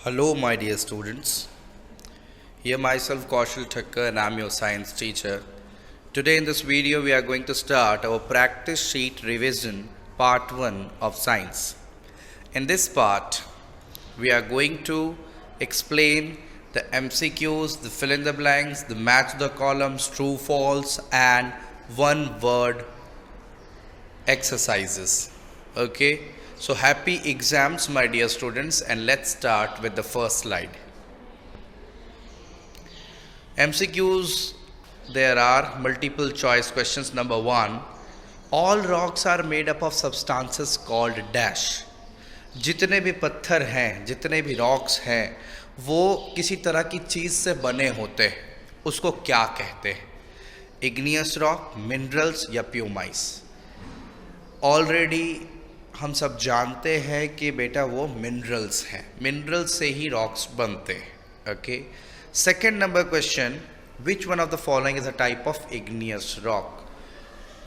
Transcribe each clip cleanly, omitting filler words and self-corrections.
Hello, my dear students. Here myself Kaushal Thakkar and I'm your science teacher. Today in this video we are going to start our practice sheet revision part 1 of science. In this part we are going to explain the MCQs, the fill in the blanks, the match the columns, true false and one word exercises. Okay, so happy exams my dear students, and let's start with the first slide. MCQs, there are multiple choice questions. Number 1, all rocks are made up of substances called dash. जितने भी पत्थर हैं, जितने भी rocks हैं, वो किसी तरह की चीज़ से बने होते हैं. उसको क्या कहते हैं? इग्नियस रॉक, मिनरल्स या प्यूमाइस? ऑलरेडी हम सब जानते हैं कि बेटा वो मिनरल्स हैं. मिनरल्स से ही रॉक्स बनते हैं. Okay. Second number question, which one of the following is a type of igneous rock?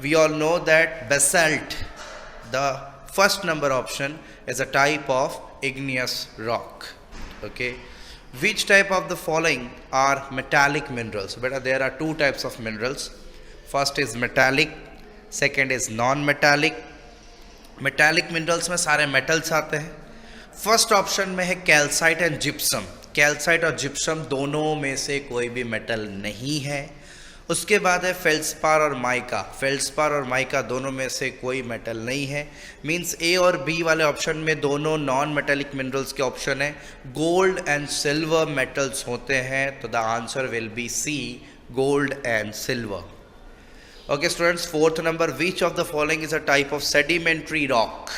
We all know that basalt, the first number option, is a type of igneous rock. Okay, which type of the following are metallic minerals? Beta, there are two types of minerals. First is metallic, second is non-metallic. Metallic minerals में सारे metals आते हैं. First option में है calcite and gypsum. Calcite और gypsum दोनों में से कोई भी मेटल नहीं है. उसके बाद है फेल्सपार और माइका. फेल्सपार और माइका दोनों में से कोई मेटल नहीं है. मींस ए और बी वाले ऑप्शन में दोनों नॉन मेटेलिक मिनरल्स के ऑप्शन है. गोल्ड एंड सिल्वर मेटल्स होते हैं, तो the answer will be C, gold and silver. Okay students, fourth number, which of the following is a type of sedimentary rock?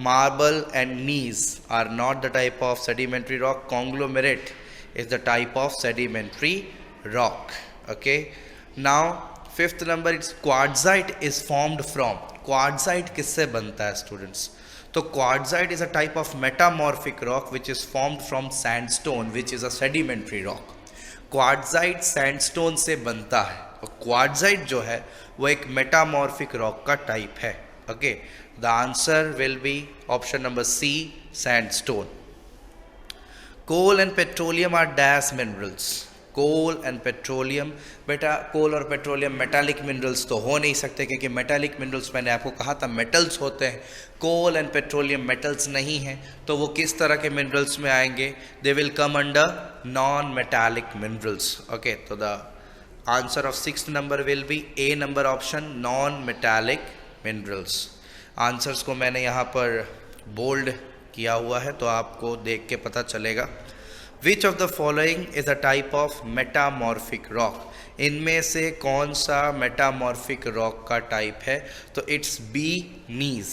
Marble and gneiss are not the type of sedimentary rock. Conglomerate is the type of sedimentary rock. Okay, now fifth number, it's quartzite is formed from. Quartzite किससे बनता है students? तो quartzite is a type of metamorphic rock which is formed from sandstone which is a sedimentary rock. Quartzite sandstone से बनता है और quartzite जो है वो एक metamorphic rock का type है. Okay, the answer will be option number C, sandstone. Coal and petroleum are dash minerals. Coal and petroleum, बेटा कोल और पेट्रोलियम मेटालिक मिनरल्स तो हो नहीं सकते, क्योंकि मेटालिक मिनरल्स मैंने आपको कहा था मेटल्स होते हैं. कोल एंड पेट्रोलियम मेटल्स नहीं हैं, तो वो किस तरह के मिनरल्स में आएंगे? They will come under non metallic minerals. Okay, तो the answer of sixth number will be A number option, non metallic minerals. Answers को मैंने यहाँ पर बोल्ड किया हुआ है, तो आपको देख के पता चलेगा. Which of the following is a type of metamorphic rock? इनमें से कौन सा metamorphic rock का टाइप है? तो it's B, gneiss.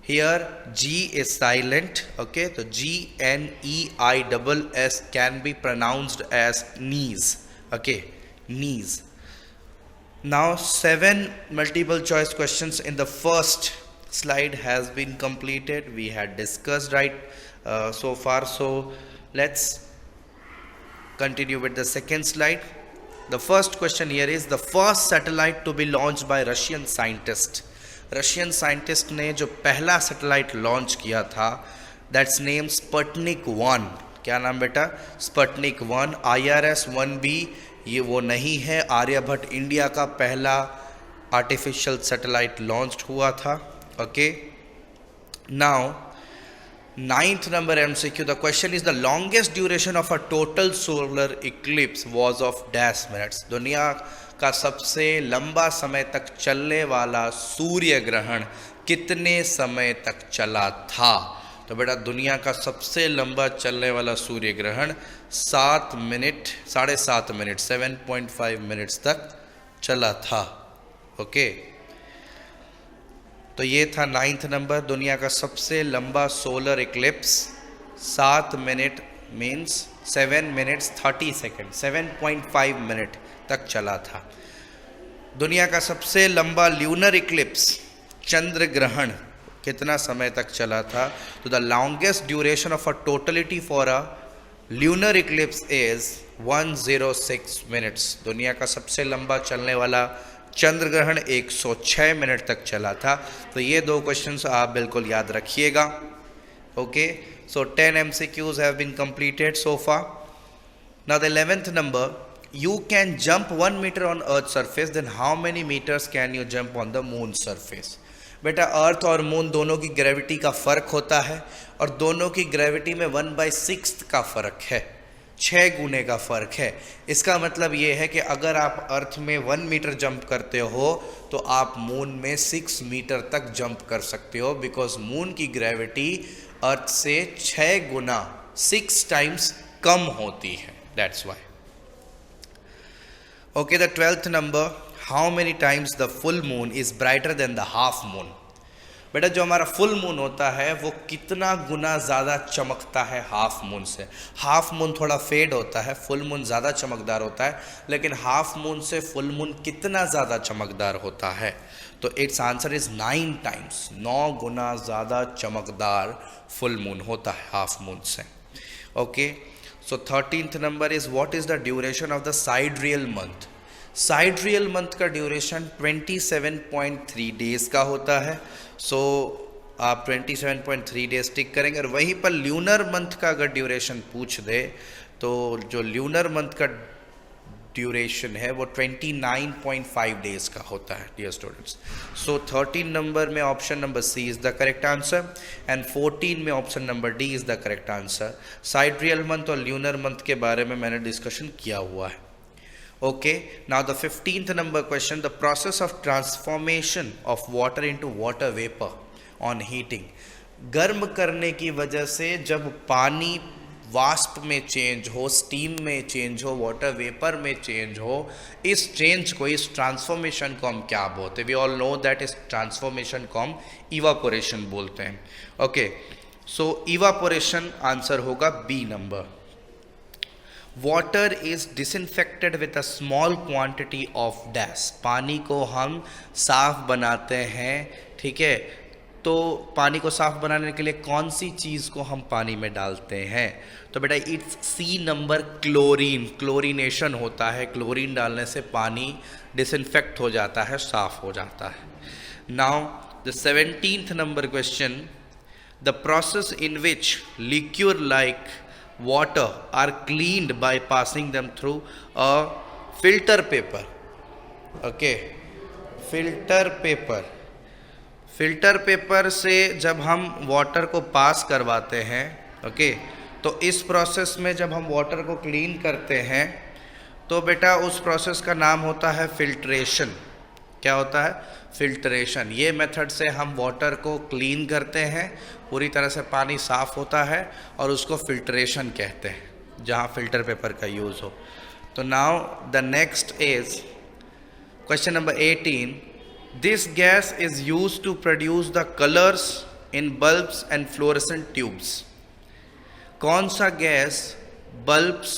Here G is silent. Okay, तो GNEISS can be pronounced as gneiss. Okay, gneiss. Now 7 multiple choice questions in the first slide has been completed. We had discussed so far. So let's continue with the second slide. The first question here is the first satellite to be launched by Russian scientist. Russian scientist ने जो पहला satellite launch किया था, that's named Sputnik 1. क्या नाम बेटा? Sputnik 1. IRS-1B ये वो नहीं है. आर्यभट्ट इंडिया का पहला आर्टिफिशियल सैटेलाइट लॉन्च हुआ था. Okay, now ninth number MCQ. The question is the longest duration of a total solar eclipse was of dash minutes. दुनिया का सबसे लंबा समय तक चलने वाला सूर्य ग्रहण कितने समय तक चला था? तो बेटा दुनिया का सबसे लंबा चलने वाला सूर्य ग्रहण 7 मिनट, 7.5 मिनट, 7.5 मिनट्स तक चला था. ओके, तो ये था 9th नंबर. दुनिया का सबसे लंबा solar Eclipse 7 minute means 7 minutes 30 second, 7.5 minute तक चला था. दुनिया का सबसे लंबा ल्यूनर इक्लिप्स, चंद्र ग्रहण, कितना समय तक चला था? तो the longest duration of a totality for a lunar Eclipse is 106 minutes. दुनिया का सबसे लंबा चलने वाला चंद्र ग्रहण 106 मिनट तक चला था. तो ये दो क्वेश्चंस आप बिल्कुल याद रखिएगा. Okay, so 10 MCQs have been completed so far. Now the 11th number, you can jump 1 meter on Earth's surface, then how many meters can you jump on the moon surface? बेटा अर्थ और moon दोनों की gravity का फ़र्क होता है और दोनों की ग्रेविटी में 1/6 का फ़र्क है, 6 गुने का फ़र्क है। इसका मतलब ये है कि अगर आप अर्थ में 1 मीटर जंप करते हो तो आप मून में 6 मीटर तक जंप कर सकते हो, बिकॉज मून की ग्रेविटी अर्थ से 6 गुना 6 टाइम्स कम होती है, that's why. Okay, the 12th number, how many times the full moon is brighter then the half moon? बेटा जो हमारा फुल मून होता है वो कितना गुना ज़्यादा चमकता है हाफ मून से? हाफ मून थोड़ा फेड होता है, फुल मून ज़्यादा चमकदार होता है, लेकिन हाफ मून से फुल मून कितना ज़्यादा चमकदार होता है? तो इट्स आंसर इज 9 टाइम्स, 9 गुना ज़्यादा चमकदार फुल मून होता है हाफ मून से। Okay, so 13th number is what is the duration of the sidereal month? Sidereal month का ड्यूरेशन 27.3 डेज का होता है। सो आप 27.3 डेज टिक करेंगे, और वहीं पर ल्यूनर मंथ का अगर ड्यूरेशन पूछ दे तो जो ल्यूनर मंथ का ड्यूरेशन है वो 29.5 डेज का होता है डियर स्टूडेंट्स। सो 13 नंबर में option number C is the correct answer and 14 में option number D is the correct answer. Sidereal month और ल्यूनर मंथ के बारे में मैंने डिस्कशन किया हुआ है। Okay, now the 15th number question, the process of transformation of water into water vapor on heating. गर्म करने की वजह से जब पानी वाष्प में चेंज हो, स्टीम में चेंज हो, वाटर वेपर में चेंज हो, इस चेंज को, इस ट्रांसफॉर्मेशन को हम क्या बोलते हैं? वी ऑल नो दैट इस ट्रांसफॉर्मेशन को हम इवापोरेशन बोलते हैं। ओके, सो इवापोरेशन आंसर होगा B number. Water is disinfected with a small quantity of dash. पानी को हम साफ बनाते हैं, ठीक है? तो पानी को साफ बनाने के लिए कौन सी चीज़ को हम पानी में डालते हैं? तो बेटा it's C number, chlorine. Chlorination होता है, क्लोरीन डालने से पानी डिसइंफेक्ट हो जाता है, साफ हो जाता है। Now the 17th number question, the process in which liquid like water are cleaned by passing them through a filter paper. Okay, filter paper से जब हम वाटर को पास करवाते हैं, ओके, तो इस प्रोसेस में जब हम वाटर को क्लीन करते हैं तो बेटा उस प्रोसेस का नाम होता है फिल्ट्रेशन। क्या होता है? फिल्ट्रेशन। ये मेथड से हम वाटर को क्लीन करते हैं, पूरी तरह से पानी साफ होता है, और उसको फिल्ट्रेशन कहते हैं, जहाँ फिल्टर पेपर का यूज़ हो। तो now the next is question number 18, this gas is use to produce the colours in bulbs and fluorescent tubes. कौन सा गैस बल्ब्स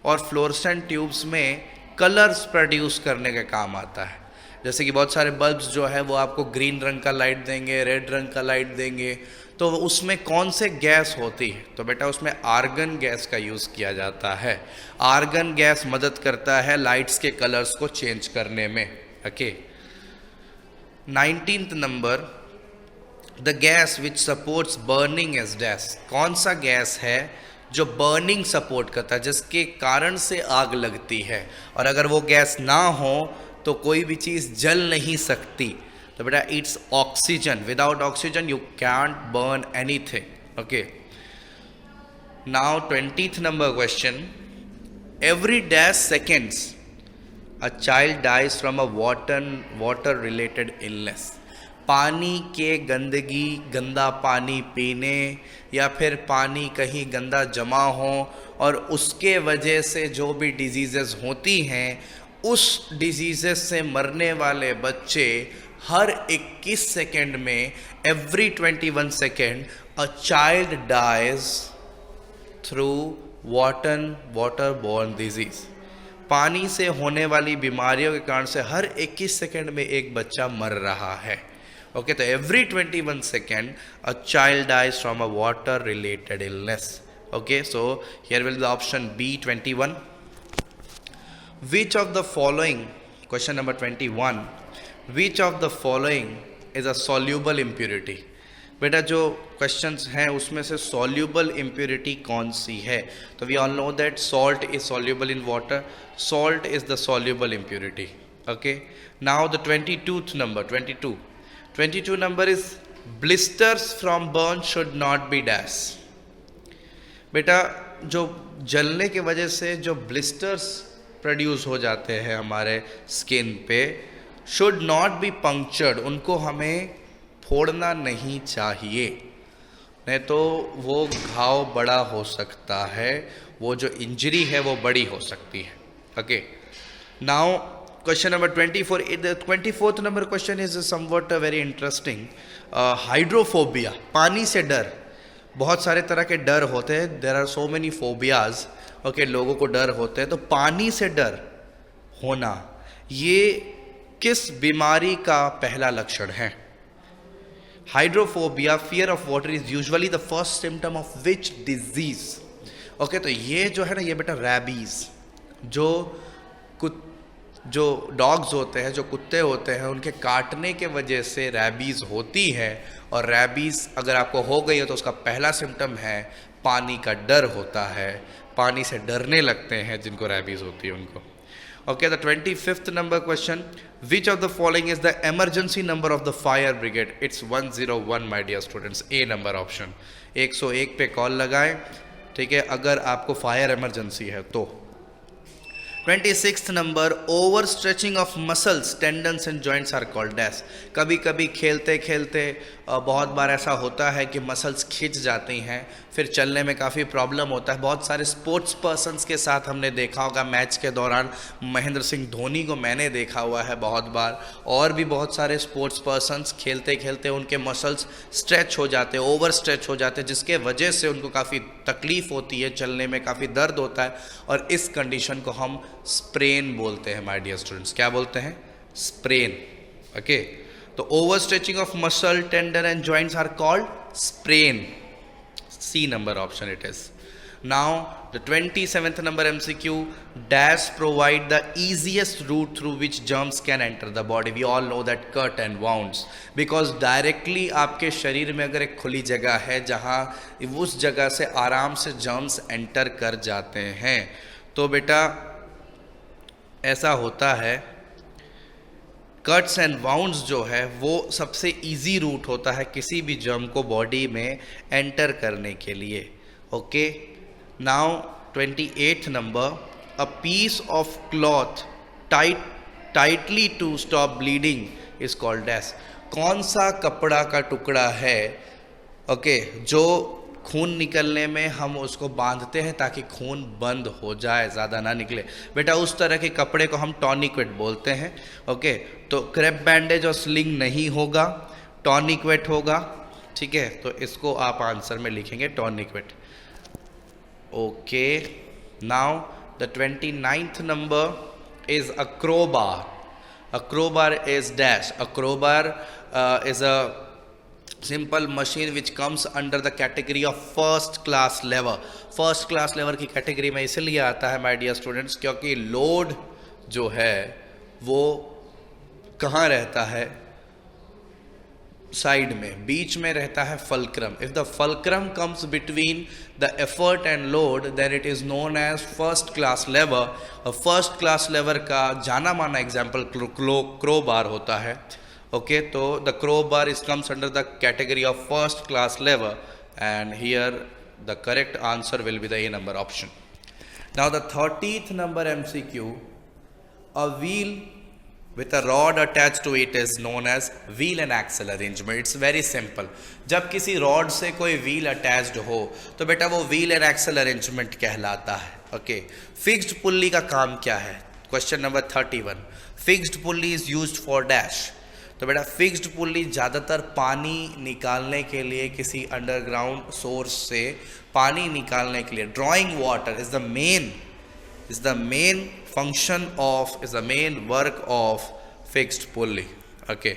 और फ्लोरेसेंट ट्यूब्स में कलर्स प्रोड्यूस करने का काम आता है? जैसे कि बहुत सारे बल्ब्स जो है वो आपको ग्रीन रंग का लाइट देंगे, रेड रंग का लाइट देंगे, तो उसमें कौन से गैस होती है? तो बेटा उसमें आर्गन गैस का यूज़ किया जाता है। आर्गन गैस मदद करता है लाइट्स के कलर्स को चेंज करने में। Okay, 19th number, the gas which supports burning as dash. कौन सा गैस है जो बर्निंग सपोर्ट करता है, जिसके कारण से आग लगती है, और अगर वो गैस ना हो तो कोई भी चीज़ जल नहीं सकती? तो बेटा it's oxygen. Without oxygen you can't burn anything. Okay, now 20th number question, every dash seconds a child dies from a water related illness. पानी के गंदगी, गंदा पानी पीने या फिर पानी कहीं गंदा जमा हो और उसके वजह से जो भी डिजीज़ेस होती हैं, उस डिजीज़ेस से मरने वाले बच्चे हर 21 सेकेंड में, every 21 second a child dies through water borne disease. पानी से होने वाली बीमारियों के कारण से हर 21 सेकेंड में एक बच्चा मर रहा है। ओके, तो every 21 second a child dies from a water related illness. Okay, so here will the option be 21। Which of the following, question number 21, which of the following is a soluble impurity? बेटा जो questions हैं उसमें से soluble impurity कौन सी है? तो we all know that salt is soluble in water, salt is the soluble impurity. Okay, now the 22 number is blisters from burn should not be dash. बेटा जो जलने की वजह से जो ब्लिस्टर्स प्रोड्यूस हो जाते हैं हमारे स्किन पे, शुड नॉट बी पंक्चर्ड, उनको हमें फोड़ना नहीं चाहिए, नहीं तो वो घाव बड़ा हो सकता है, वो जो इंजरी है वो बड़ी हो सकती है. Okay, now question number 24. The 24th number question is somewhat very interesting. Hydrophobia, पानी से डर. बहुत सारे तरह के डर होते हैं, there are so many phobias. Okay, लोगों को डर होते हैं, तो पानी से डर होना ये किस बीमारी का पहला लक्षण है? Hydrophobia, fear of water, is usually the first symptom of which disease? Okay, तो ये जो है ना, ये बेटा रैबीज, जो डॉग्स होते हैं, जो कुत्ते होते हैं, उनके काटने के वजह से रैबीज होती है. और रैबीज अगर आपको हो गई है तो उसका पहला सिम्टम है पानी का डर होता है, पानी से डरने लगते हैं जिनको रैबीज होती है उनको. Okay, the 25th number question. Which of the following is the emergency number of the fire brigade? It's 101, my dear students. A number option. 101 पे कॉल लगाएं, ठीक है, अगर आपको फायर इमरजेंसी है तो. 26th number, over stretching of muscles, tendons and joints are called dash. कभी कभी खेलते खेलते बहुत बार ऐसा होता है कि मसल्स खिंच जाती हैं, फिर चलने में काफ़ी प्रॉब्लम होता है. बहुत सारे स्पोर्ट्स पर्सन्स के साथ हमने देखा होगा मैच के दौरान, महेंद्र सिंह धोनी को मैंने देखा हुआ है बहुत बार, और भी बहुत सारे स्पोर्ट्स पर्सन्स खेलते खेलते उनके मसल्स स्ट्रेच हो जाते, ओवर स्ट्रेच हो जाते, जिसके वजह से उनको काफ़ी तकलीफ होती है, चलने में काफ़ी दर्द होता है, और इस कंडीशन को हम स्प्रेन बोलते हैं माय डियर स्टूडेंट्स. क्या बोलते हैं? स्प्रेन. ओके, तो over stretching of muscle, tendon and joints are called sprain. C number option it is. Now the 27th number MCQ, dash provide the easiest route through which germs can enter the body. We all know that cut and wounds, because directly आपके शरीर में अगर एक खुली जगह है जहाँ उस जगह से आराम से germs enter कर जाते हैं, तो बेटा ऐसा होता है, कट्स एंड वाउंड्स जो है वो सबसे इजी रूट होता है किसी भी जर्म को बॉडी में एंटर करने के लिए. Okay, now 28th number, a piece of cloth tightly to stop bleeding is called dash. कौन सा कपड़ा का टुकड़ा है, ओके, जो खून निकलने में हम उसको बांधते हैं ताकि खून बंद हो जाए, ज़्यादा ना निकले? बेटा उस तरह के कपड़े को हम टॉनिक्वेट बोलते हैं. ओके, तो क्रेप बैंडेज और स्लिंग नहीं होगा, टॉनिक्वेट होगा, ठीक है, तो इसको आप आंसर में लिखेंगे tourniquet. Okay, now the 29th number is a crowbar. A crowbar is dash. A crowbar is a simple machine which comes under the category of first class lever. First class lever की कैटेगरी में इसलिए आता है my dear students क्योंकि load जो है वो कहाँ रहता है? साइड में, बीच में रहता है fulcrum. If the fulcrum comes between the effort and load then it is known as first class lever. First class lever का जाना माना एग्जाम्पल क्रोबार होता है. Okay, so the crowbar is comes under the category of first class lever, and here the correct answer will be the A number option. Now the 30th number MCQ, a wheel with a rod attached to it is known as wheel and axle arrangement. It's very simple. जब किसी rod से कोई wheel attached हो तो बेटा वो wheel and axle arrangement कहलाता है. ओके, फिक्स्ड पुल्ली का काम क्या है? Question number 31, fixed pulley is used for dash. तो बेटा फिक्स्ड पुल्ली ज़्यादातर पानी निकालने के लिए, किसी अंडरग्राउंड सोर्स से पानी निकालने के लिए, drawing water is the main function of, is the main work of fixed pulley. Okay,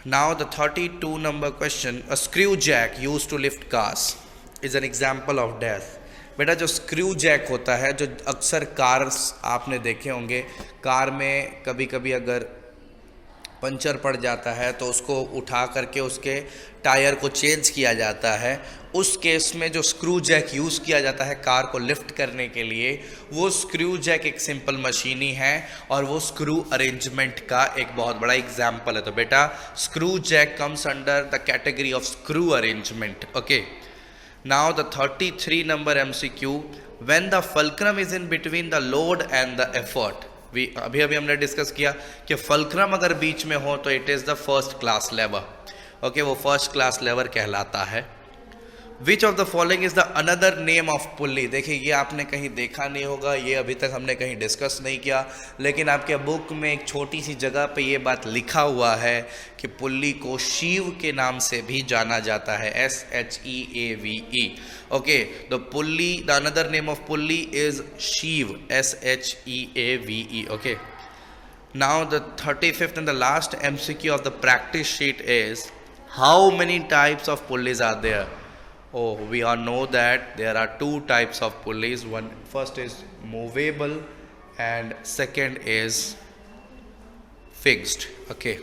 now the 32 number question, a screw jack used to lift cars is an example of dash. बेटा जो screw Jack होता है, जो अक्सर cars आपने देखे होंगे, car में कभी कभी अगर पंचर पड़ जाता है तो उसको उठा करके उसके टायर को चेंज किया जाता है। उस केस में जो स्क्रू जैक यूज़ किया जाता है कार को लिफ्ट करने के लिए, वो स्क्रू जैक एक सिंपल मशीन ही है और वो स्क्रू अरेंजमेंट का एक बहुत बड़ा एग्जाम्पल है। तो बेटा screw jack comes under the category of screw arrangement. Okay, now the 33 number MCQ, when the fulcrum is in between the load and the effort. अभी हमने डिस्कस किया कि फल्क्रम अगर बीच में हो तो it is the first class lever. Okay, वो first class lever कहलाता है। Which of the following is the another name of pulley. देखिए ये आपने कहीं देखा नहीं होगा, ये अभी तक हमने कहीं डिस्कस नहीं किया, लेकिन आपके बुक में एक छोटी सी जगह पे ये बात लिखा हुआ है कि पुल्ली को शीव के नाम से भी जाना जाता है, SHEAVE। Okay, the pulley, the another name of pulley is Shiv, SHEAVE। Okay, now the 35th and the last MCQ of the practice sheet is, how many types of pulleys are there? Oh, we all know that there are two types of pulleys. First is movable and second is fixed. Okay,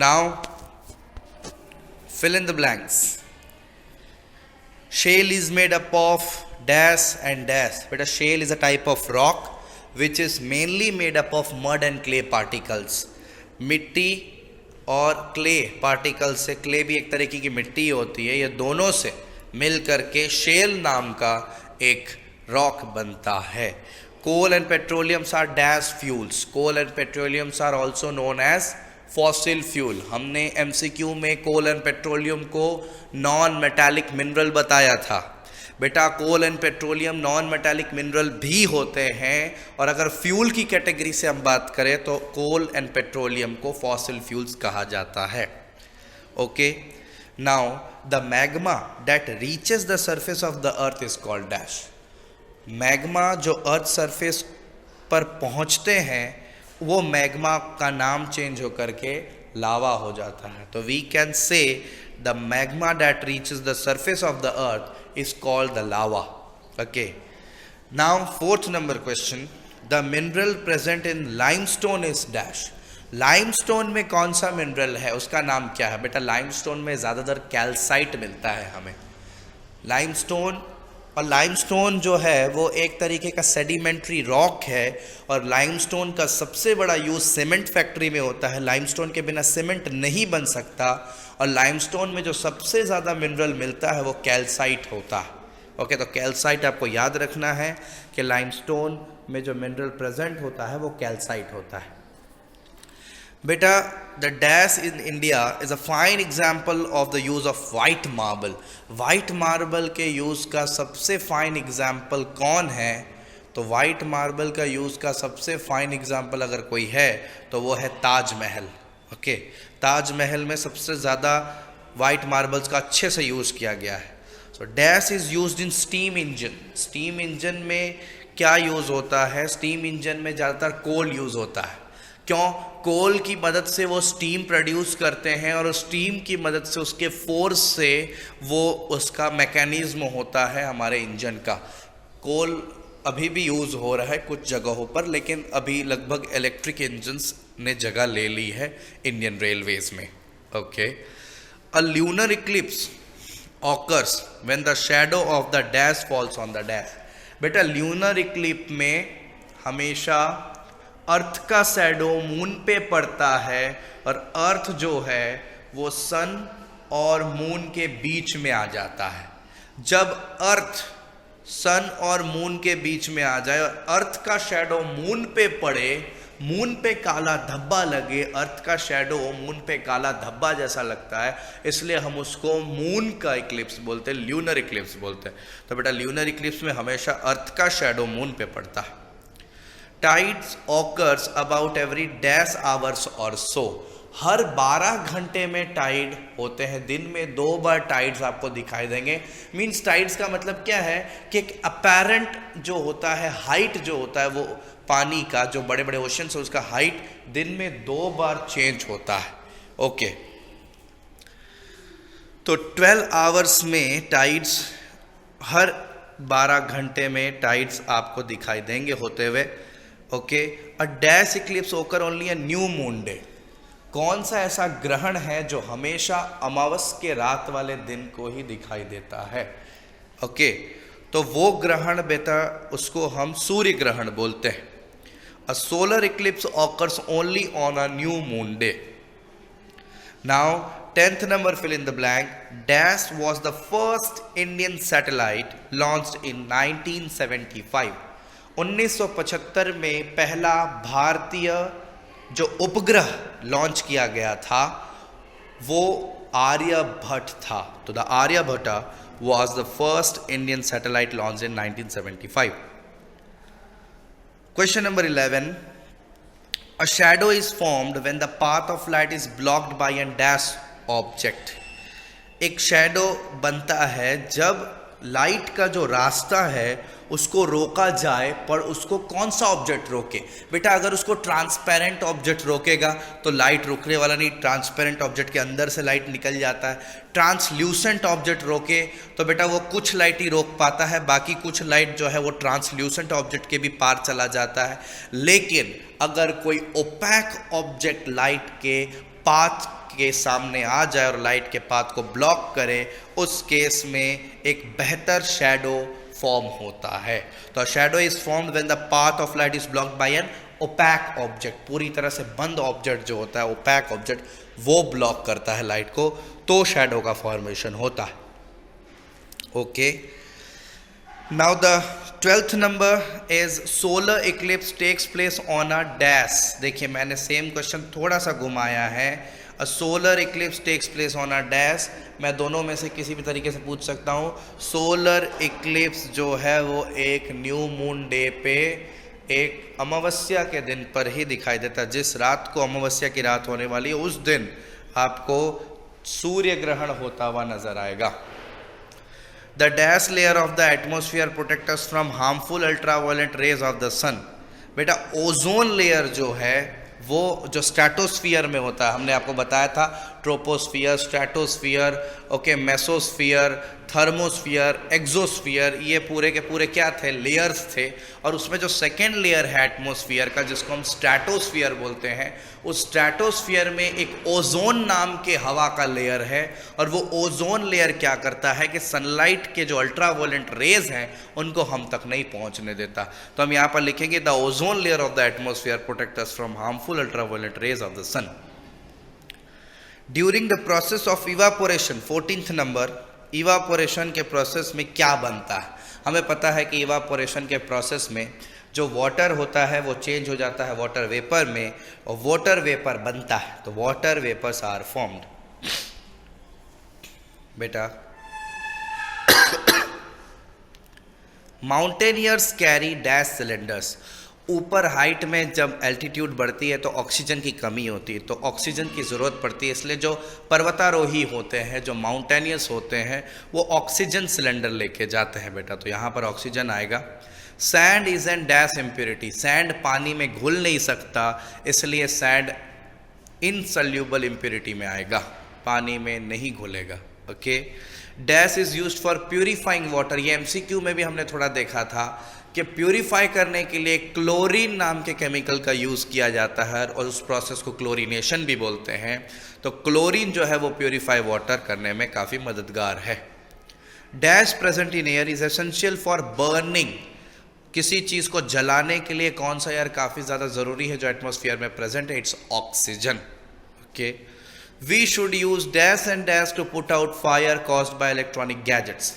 now fill in the blanks. Shale is made up of dash and dash. But a shale is a type of rock which is mainly made up of mud and clay particles. मिट्टी और clay particle से, clay भी एक तरीके की मिट्टी होती है, ये दोनों से मिल करके शेल नाम का एक रॉक बनता है। Coal and petroleums are dash fuels. Coal and petroleums are also known as fossil fuel. हमने MCQ में कोल एंड पेट्रोलियम को नॉन मेटालिक मिनरल बताया था। बेटा coal and petroleum non metallic mineral भी होते हैं, और अगर फ्यूल की कैटेगरी से हम बात करें तो कोल एंड पेट्रोलियम को फॉसिल फ्यूल्स कहा जाता है। Okay, now the magma that reaches the surface of the earth is called dash. Magma जो अर्थ सरफेस पर पहुंचते हैं वो मैग्मा का नाम चेंज होकर के लावा हो जाता है। तो we can say the magma that reaches the surface of the earth is called the lava. Okay, now fourth number question, the mineral present in limestone is dash। Limestone में कौन सा मिनरल है, उसका नाम क्या है? बेटा लाइमस्टोन में ज़्यादातर कैल्साइट मिलता है हमें। लाइमस्टोन, और लाइमस्टोन जो है वो एक तरीके का सेडिमेंट्री रॉक है, और लाइमस्टोन का सबसे बड़ा यूज़ सीमेंट फैक्ट्री में होता है। लाइमस्टोन के बिना सीमेंट नहीं बन सकता, और लाइमस्टोन में जो सबसे ज़्यादा मिनरल मिलता है वो कैल्साइट होता है। ओके, तो कैल्साइट आपको याद रखना है कि लाइमस्टोन में जो मिनरल प्रेजेंट होता है वो कैल्साइट होता है। बेटा the dash in India is a fine example of the use of white marble. White marble के यूज़ का सबसे फाइन एग्जाम्पल कौन है? तो वाइट मार्बल का यूज़ का सबसे फाइन एग्जाम्पल अगर कोई है तो वो है ताजमहल। ओके, ताजमहल में सबसे ज़्यादा वाइट मार्बल्स का अच्छे से यूज़ किया गया है। So dash is used in steam engine. Steam engine में क्या यूज़ होता है? स्टीम इंजन में ज़्यादातर कोल यूज़ होता है। क्यों? कोल की मदद से वो स्टीम प्रोड्यूस करते हैं, और स्टीम की मदद से उसके फोर्स से वो उसका मैकेनिज्म होता है हमारे इंजन का। कोल अभी भी यूज़ हो रहा है कुछ जगहों पर, लेकिन अभी लगभग इलेक्ट्रिक इंजन्स ने जगह ले ली है इंडियन रेलवेज में। Okay, a lunar Eclipse occurs when the shadow of the dash falls on the dash. बेटा ल्यूनर इक्लिप में हमेशा अर्थ का शैडो मून पे पड़ता है, और अर्थ जो है वो सन और मून के बीच में आ जाता है। जब अर्थ सन और मून के बीच में आ जाए और अर्थ का शैडो मून पे पड़े, मून पे काला धब्बा लगे, अर्थ का शैडो मून पे काला धब्बा जैसा लगता है, इसलिए हम उसको मून का इक्लिप्स बोलते हैं, ल्यूनर इक्लिप्स बोलते हैं। तो बेटा ल्यूनर इक्लिप्स में हमेशा अर्थ का शैडो मून पे पड़ता है। Tides occurs about every dash hours और सो। हर 12 घंटे में टाइड होते हैं, दिन में 2 बार टाइड्स आपको दिखाई देंगे। मीन्स टाइड्स का मतलब क्या है कि एक अपेरेंट जो होता है, हाइट जो होता है वो पानी का, जो बड़े बड़े ओशन है उसका हाइट दिन में 2 बार चेंज होता है। ओके, तो 12 आवर्स में टाइड्स, हर 12 घंटे में टाइड्स आपको दिखाई देंगे होते हुए। ओके, अ डैश इक्लिप्स ओकर ओनली अ न्यू मून डे। कौन सा ऐसा ग्रहण है जो हमेशा अमावस के रात वाले दिन को ही दिखाई देता है? ओके, तो वो ग्रहण बेटा उसको हम सूर्य ग्रहण बोलते हैं। अ solar eclipse occurs only on a new moon day. Now 10th number, fill in the blank. Dash was the first Indian satellite launched in 1975. 1975 में पहला भारतीय जो उपग्रह लॉन्च किया गया था वो आर्यभट्ट था। तो the Aryabhata was the first Indian satellite launched in 1975. Question number 11. A shadow is formed when the path of light is blocked by a dash object. एक शैडो बनता है जब लाइट का जो रास्ता है उसको रोका जाए, पर उसको कौन सा ऑब्जेक्ट रोके? बेटा अगर उसको ट्रांसपेरेंट ऑब्जेक्ट रोकेगा तो लाइट रुकने वाला नहीं, ट्रांसपेरेंट ऑब्जेक्ट के अंदर से लाइट निकल जाता है। ट्रांसल्यूसेंट ऑब्जेक्ट रोके तो बेटा वो कुछ लाइट ही रोक पाता है, बाकी कुछ लाइट जो है वो ट्रांसल्यूसेंट ऑब्जेक्ट के भी पार चला जाता है। लेकिन अगर कोई ओपैक ऑब्जेक्ट लाइट के पाथ के सामने आ जाए और लाइट के पाथ को ब्लॉक करे, उस केस में एक बेहतर शैडो फॉर्म होता है। तो shadow is formed when the path of light is blocked by an opaque object. पूरी तरह से बंद ऑब्जेक्ट जो होता है, ओपैक ऑब्जेक्ट, वो ब्लॉक करता है लाइट को, तो शैडो का फॉर्मेशन होता है। Okay, now the 12th number is solar eclipse takes place on a dash. देखिए मैंने सेम क्वेश्चन थोड़ा सा घुमाया है। A solar eclipse takes place on a dash, मैं दोनों में से किसी भी तरीके से पूछ सकता हूँ। सोलर इक्लिप्स जो है वो एक न्यू मून डे पे, एक अमावस्या के दिन पर ही दिखाई देता है। जिस रात को अमावस्या की रात होने वाली है उस दिन आपको सूर्य ग्रहण होता हुआ नजर आएगा। The dash layer of the atmosphere protect us from harmful ultraviolet rays of the sun. बेटा ओजोन लेयर जो है वो जो स्ट्रेटोस्फियर में होता है, हमने आपको बताया था troposphere, stratosphere, okay, mesosphere, thermosphere, exosphere, ये पूरे के पूरे क्या थे? लेयर्स थे। और उसमें जो सेकेंड लेयर है एटमोस्फियर का, जिसको हम स्ट्रेटोस्फियर बोलते हैं, उस स्ट्रेटोस्फियर में एक ओजोन नाम के हवा का लेयर है। और वो ओजोन लेयर क्या करता है कि सनलाइट के जो अल्ट्रावायलेंट रेज हैं उनको हम तक नहीं पहुंचने देता। तो हम यहाँ पर लिखेंगे the ozone layer of the atmosphere protect us from harmful ultraviolet rays of the sun. During the process of evaporation, 14th number, evaporation के प्रोसेस में क्या बनता है? हमें पता है कि इवापोरेशन के प्रोसेस में जो वाटर होता है वो चेंज हो जाता है वाटर वेपर में, और वाटर वेपर बनता है। तो वाटर वेपर्स आर फॉर्म्ड। बेटा माउंटेनियर्स कैरी डैश सिलेंडर्स। ऊपर हाइट में जब एल्टीट्यूड बढ़ती है तो ऑक्सीजन की कमी होती है, तो ऑक्सीजन की ज़रूरत पड़ती है। इसलिए जो पर्वतारोही होते हैं, जो माउंटेनियर्स होते हैं, वो ऑक्सीजन सिलेंडर लेके जाते हैं बेटा। तो यहाँ पर ऑक्सीजन आएगा। Sand is an dash impurity. Sand पानी में घुल नहीं सकता, इसलिए सैंड इनसल्यूबल इम्प्योरिटी में आएगा, पानी में नहीं घुलेगा। Okay, dash is used for purifying water. ये एमसीक्यू में भी हमने थोड़ा देखा था कि प्यूरिफाई करने के लिए क्लोरीन नाम के केमिकल का यूज़ किया जाता है, और उस प्रोसेस को क्लोरीनेशन भी बोलते हैं। तो क्लोरीन जो है वो प्यूरिफाई वाटर करने में काफ़ी मददगार है। Dash present in air is essential for burning. किसी चीज़ को जलाने के लिए कौन सा एयर काफ़ी ज़्यादा ज़रूरी है जो एटमॉस्फेयर में प्रेजेंट है? It's oxygen. Okay, we should use dash and dash to put out fire caused by electronic gadgets.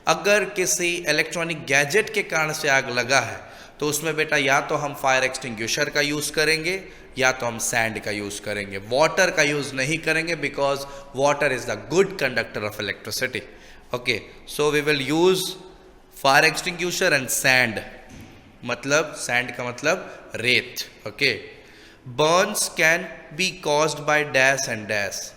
अगर किसी इलेक्ट्रॉनिक गैजेट के कारण से आग लगा है तो उसमें बेटा या तो हम फायर एक्सटिंग्विशर का यूज़ करेंगे या तो हम सैंड का यूज़ करेंगे। वाटर का यूज़ नहीं करेंगे because water is the good conductor of electricity. Okay, so we will use fire extinguisher and sand. मतलब सैंड का मतलब रेत। Okay, burns can be caused by dash and dash.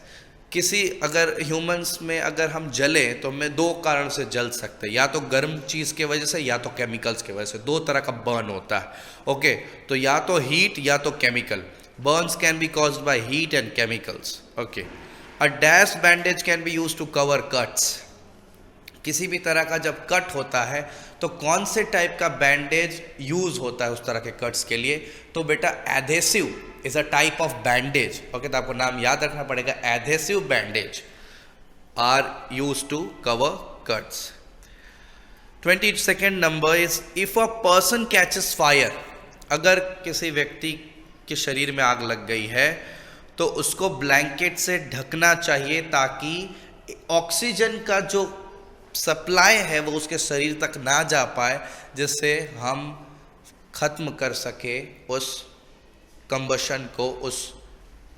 किसी अगर ह्यूमंस में अगर हम जलें तो हमें दो कारण से जल सकते हैं, या तो गर्म चीज़ के वजह से या तो केमिकल्स की वजह से। दो तरह का बर्न होता है। ओके, तो या तो हीट या तो chemical. Burns can be caused by heat and chemicals. Okay, a dash bandage can be used to cover cuts. किसी भी तरह का जब कट होता है तो कौन से टाइप का बैंडेज यूज़ होता है उस तरह के कट्स के लिए? तो बेटा adhesive is a type of bandage. Okay, तो आपको नाम याद रखना पड़ेगा, adhesive bandage are use to cover cuts. 22nd number is if a person catches fire, अगर किसी व्यक्ति के शरीर में आग लग गई है तो उसको ब्लैंकेट से ढकना चाहिए ताकि ऑक्सीजन का जो सप्लाई है वो उसके शरीर तक ना जा पाए, जिससे हम खत्म कर सके उस कंबशन को, उस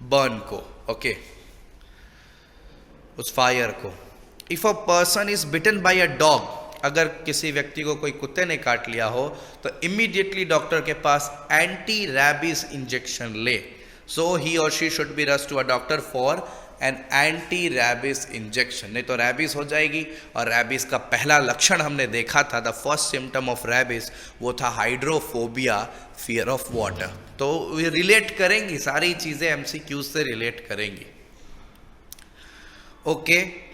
बर्न को, ओके, उस फायर को। If a person is bitten by a dog, अगर किसी व्यक्ति को कोई कुत्ते ने काट लिया हो तो इमीडिएटली डॉक्टर के पास एंटी रैबीज इंजेक्शन ले। सो ही और she should be rush to a doctor for an anti rabies injection, नहीं तो रैबीज हो जाएगी। और रैबीज का पहला लक्षण हमने देखा था, the first symptom of rabies, वो था हाइड्रोफोबिया, फियर ऑफ वाटर। तो ये रिलेट करेंगी, सारी चीजें एमसीक्यू से रिलेट करेंगी। Okay,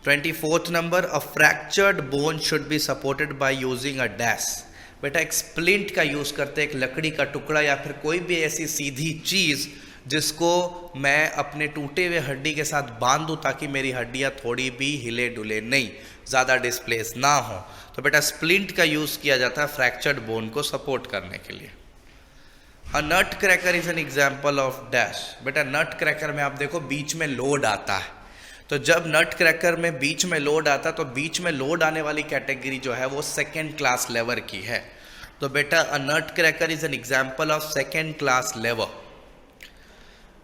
24th number, a fractured bone should be supported by using a dash. बेटा एक स्प्लिंट का यूज करते हैं, एक लकड़ी का टुकड़ा या फिर कोई भी ऐसी सीधी चीज जिसको मैं अपने टूटे हुए हड्डी के साथ बांध दूं ताकि मेरी हड्डियां थोड़ी भी हिले डुले नहीं, ज़्यादा डिस्प्लेस ना हो। तो बेटा स्प्लिंट का यूज किया जाता है फ्रैक्चर्ड बोन को सपोर्ट करने के लिए। A nut cracker is an example of dash. बेटा नट क्रैकर में आप देखो बीच में लोड आता है, तो जब नट क्रैकर में बीच में लोड आता तो बीच में लोड आने वाली कैटेगरी जो है वो सेकेंड क्लास लेवर की है। तो बेटा a nut cracker is an example of second class lever.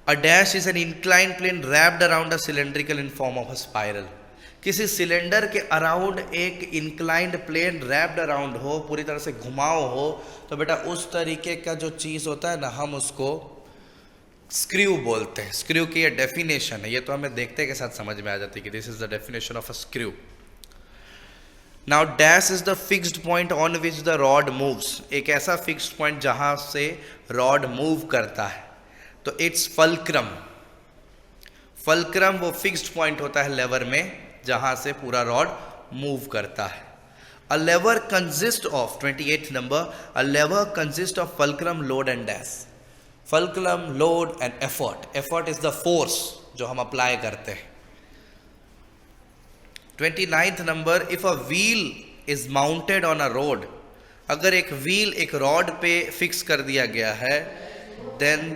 A dash is an incline plane wrapped around a cylindrical in form of a spiral. किसी सिलेंडर के अराउंड एक इंक्लाइंड प्लेन रैप्ड अराउंड हो, पूरी तरह से घुमाव हो, तो बेटा उस तरीके का जो चीज़ होता है ना, हम उसको स्क्रू बोलते हैं। स्क्रू की ये डेफिनेशन है, ये तो हमें देखते के साथ समझ में आ जाती है कि this is the definition of a screw. Now dash is the fixed point on which the rod moves. एक ऐसा फिक्स्ड पॉइंट जहां से रॉड मूव करता है, तो इट्स फल्क्रम। फल्क्रम वो फिक्स्ड पॉइंट होता है लेवर में जहां से पूरा रॉड मूव करता है। A lever consist of 28th number, a lever consist of fulcrum, load and dash. Fulcrum, load and effort. Effort is the force जो हम अप्लाई करते हैं। 29th number, if a wheel is mounted on a road, अगर एक wheel एक rod पे fix कर दिया गया है, then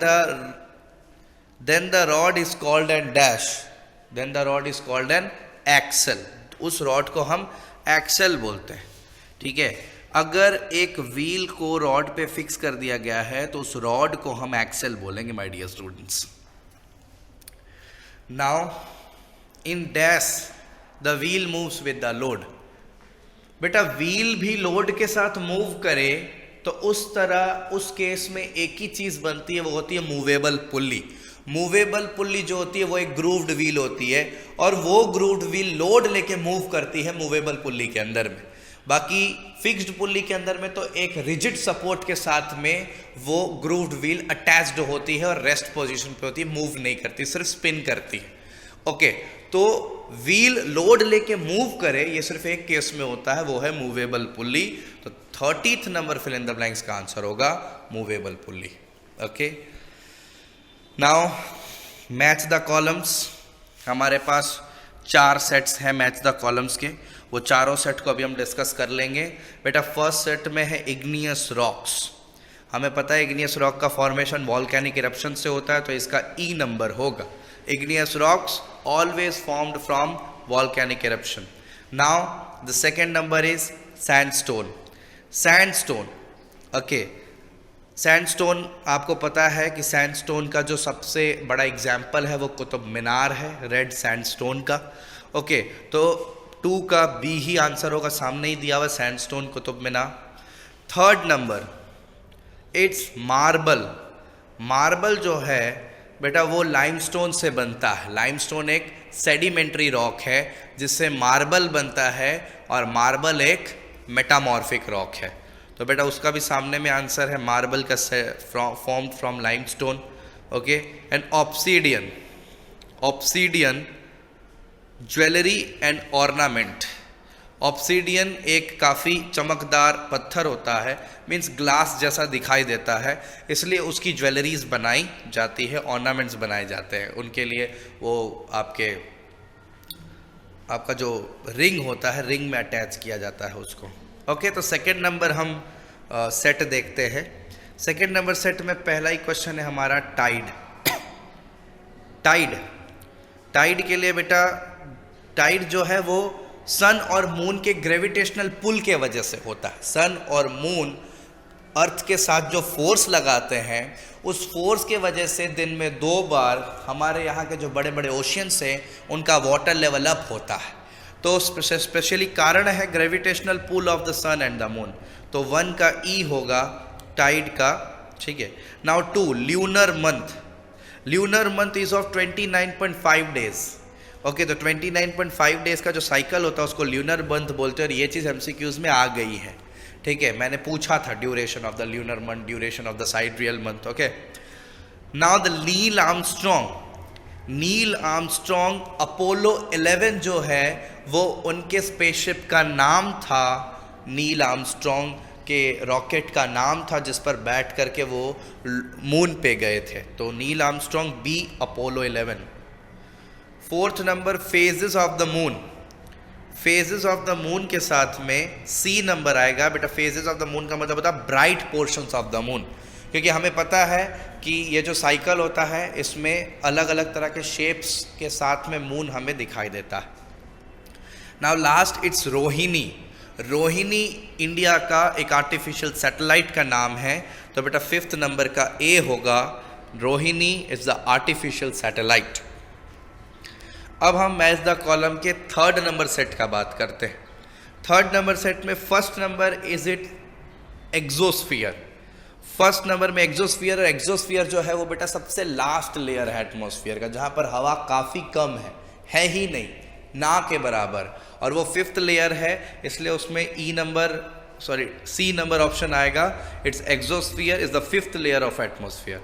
the rod is called an dash, then the rod is called an axle. उस रॉड को हम एक्सल बोलते हैं, ठीक है। अगर एक व्हील को रॉड पे फिक्स कर दिया गया है तो उस रॉड को हम एक्सल बोलेंगे, my dear students. Now in dash the wheel moves with the load. बेटा व्हील भी लोड के साथ मूव करे तो उस तरह उस केस में एक ही चीज बनती है, वो होती है मूवेबल पुल्ली। मूवेबल पुल्ली जो होती है वो एक ग्रूव्ड व्हील होती है, और वो ग्रूव्ड व्हील लोड लेके मूव करती है मूवेबल पुल्ली के अंदर में। बाकी फिक्स्ड पुल्ली के अंदर में तो एक रिजिड सपोर्ट के साथ में वो ग्रूव्ड व्हील अटैच्ड होती है और रेस्ट पोजीशन पे होती है, मूव नहीं करती, सिर्फ स्पिन करती है। ओके, तो व्हील लोड लेके मूव करे ये सिर्फ एक केस में होता है, वो है मूवेबल पुल्ली। तो 30th number fill in the blanks का आंसर होगा movable pulley. Okay, now match the columns. हमारे पास 4 सेट्स हैं मैच द कॉलम्स के, वो चारों सेट को अभी हम डिस्कस कर लेंगे। बेटा फर्स्ट सेट में है इग्नियस रॉक्स। हमें पता है इग्नियस रॉक का फॉर्मेशन वॉल्केनिक इरप्शन से होता है, तो इसका ई नंबर होगा। Igneous rocks always formed from volcanic eruption. Now the second number is sandstone. Sandstone, okay, sandstone आपको पता है कि सैंडस्टोन का जो सबसे बड़ा एग्जाम्पल है वो कुतुब मीनार है, रेड सैंडस्टोन का। ओके, तो 2 का बी ही आंसर होगा, सामने ही दिया हुआ sandstone Qutub Minar. Third number it's marble. Marble जो है बेटा वो लाइमस्टोन से बनता है। लाइमस्टोन एक सेडिमेंट्री रॉक है जिससे मार्बल बनता है, और मार्बल एक मेटामॉर्फिक रॉक है। तो बेटा उसका भी सामने में आंसर है, मार्बल का formed from limestone. Okay, and obsidian. Obsidian jewellery and ornament. Obsidian एक काफ़ी चमकदार पत्थर होता है, मीन्स ग्लास जैसा दिखाई देता है, इसलिए उसकी ज्वेलरीज बनाई जाती है, ऑर्नामेंट्स बनाए जाते हैं उनके लिए। वो आपका जो रिंग होता है, रिंग में अटैच किया जाता है उसको। ओके, तो सेकंड नंबर हम सेट देखते हैं। सेकंड नंबर सेट में पहला ही क्वेश्चन है हमारा टाइड। टाइड के लिए बेटा, टाइड जो है वो सन और मून के ग्रेविटेशनल पुल के वजह से होता है। सन और मून अर्थ के साथ जो फोर्स लगाते हैं, उस फोर्स के वजह से दिन में 2 बार हमारे यहाँ के जो बड़े बड़े ओशियंस हैं उनका वाटर लेवल अप होता है। तो स्पेशली कारण है gravitational pull of the sun and the moon. तो 1 का ई होगा टाइड का, ठीक है। Now 2, lunar month. Lunar month is of 29.5 days. Okay, तो 29.5 डेज का जो साइकिल होता है उसको ल्यूनर मंथ बोलते हैं, और ये चीज़ एमसीक्यूज में आ गई है, ठीक है। मैंने पूछा था duration of the lunar month, duration of the sidereal month. Okay, now the Neil Armstrong Apollo 11 जो है वो उनके स्पेसशिप का नाम था। नील आर्मस्ट्रॉन्ग के रॉकेट का नाम था जिस पर बैठ करके वो मून पे गए थे। तो Neil Armstrong, B Apollo 11। 4th number phases of the moon. Phases of the moon के साथ में सी नंबर आएगा बेटा। फेजेस ऑफ द मून का मतलब होता है bright portions of the moon, क्योंकि हमें पता है कि ये जो साइकिल होता है इसमें अलग अलग तरह के शेप्स के साथ में मून हमें दिखाई देता है। Now last, it's Rohini. Rohini India का एक आर्टिफिशियल सैटेलाइट का नाम है। तो बेटा 5th नंबर का ए होगा, Rohini is the artificial satellite. अब हम मैच द कॉलम के 3rd नंबर सेट का बात करते हैं। 3rd नंबर सेट में 1st number is it exosphere. 1st number में एक्सोस्फीयर, और एक्सोस्फीयर जो है वो बेटा सबसे लास्ट लेयर है एटमॉस्फेयर का, जहाँ पर हवा काफ़ी कम है ही नहीं, ना के बराबर, और वो 5th लेयर है, इसलिए उसमें सी नंबर ऑप्शन आएगा। It's exosphere is the 5th layer of atmosphere.